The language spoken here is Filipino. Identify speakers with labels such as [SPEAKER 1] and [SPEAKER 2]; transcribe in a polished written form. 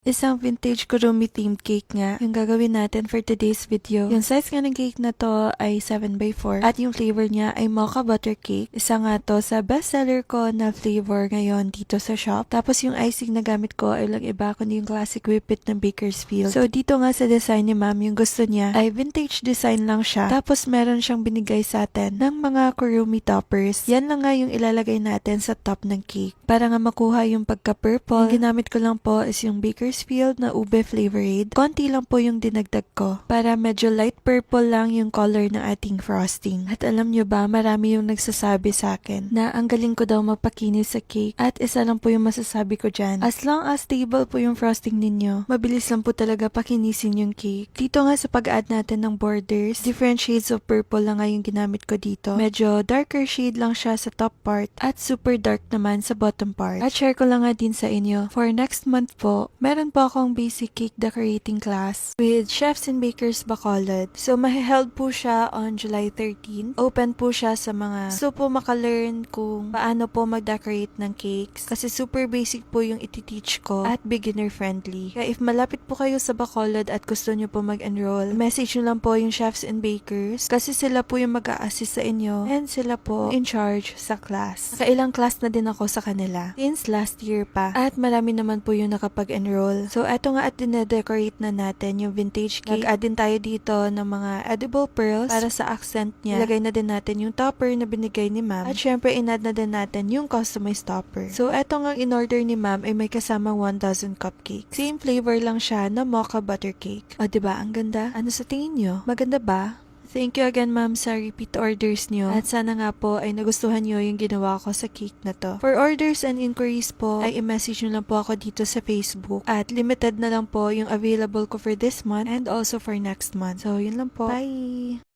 [SPEAKER 1] Isang vintage kurumi themed cake nga yung gagawin natin for today's video. Yung size nga ng cake na to ay 7x4 at yung flavor niya ay mocha butter cake. Isa nga to sa bestseller ko na flavor ngayon dito sa shop. Tapos yung icing na gamit ko ay lang iba kundi yung classic whippet ng Bakersfield. So dito nga sa design ni ma'am, yung gusto niya ay vintage design lang siya. Tapos meron siyang binigay sa atin ng mga kurumi toppers. Yan lang nga yung ilalagay natin sa top ng cake. Para nga makuha yung pagka-purple, yung ginamit ko lang po is yung Bakersfield na ube flavorade. Konti lang po yung dinagdag ko para medyo light purple lang yung color ng ating frosting. At alam nyo ba, marami yung nagsasabi sa akin na ang galing ko daw magpakinis sa cake. At isa lang po yung masasabi ko dyan. As long as stable po yung frosting ninyo, mabilis lang po talaga pakinisin yung cake. Dito nga sa pag-add natin ng borders, different shades of purple lang nga yung ginamit ko dito. Medyo darker shade lang siya sa top part at super dark naman sa bottom part. At share ko lang nga din sa inyo. For next month po, meron po akong basic cake decorating class with Chefs and Bakers Bacolod. So, mahiheld po siya on July 13. Open po siya sa mga gusto po makalearn kung paano po mag-decorate ng cakes. Kasi super basic po yung iti-teach ko at beginner friendly. Kaya if malapit po kayo sa Bacolod at gusto nyo po mag-enroll, message nyo lang po yung Chefs and Bakers kasi sila po yung mag-a-assist sa inyo and sila po in charge sa class. Nakailang class na din ako sa kanila since last year pa at marami naman po yung nakapag-enroll. So eto nga at dinedecorate na natin yung vintage cake. Nag-add din tayo dito ng mga edible pearls para sa accent niya. Ilagay na din natin yung topper na binigay ni ma'am at syempre in-add na din natin yung customized topper. So eto nga in-order ni ma'am ay may kasamang 1,000 cupcakes. Same flavor lang siya na mocha butter cake. O diba ang ganda? Ano sa tingin nyo? Maganda ba? Thank you again ma'am sa repeat orders nyo at sana nga po ay nagustuhan nyo yung ginawa ko sa cake na to. For orders and inquiries po ay i-message nyo lang po ako dito sa Facebook at limited na lang po yung available ko for this month and also for next month. So yun lang po. Bye!